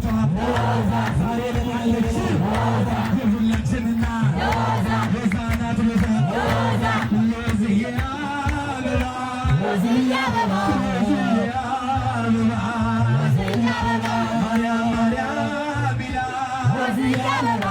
መድኃኒቷ ዛሬ ልታለች የሁላችን እናት የሕፃናት ቤዛ ሮዝዬ አበባ ሮዝዬ አበባ ማርያም ማርያም ይላል ሮዝዬ አበባ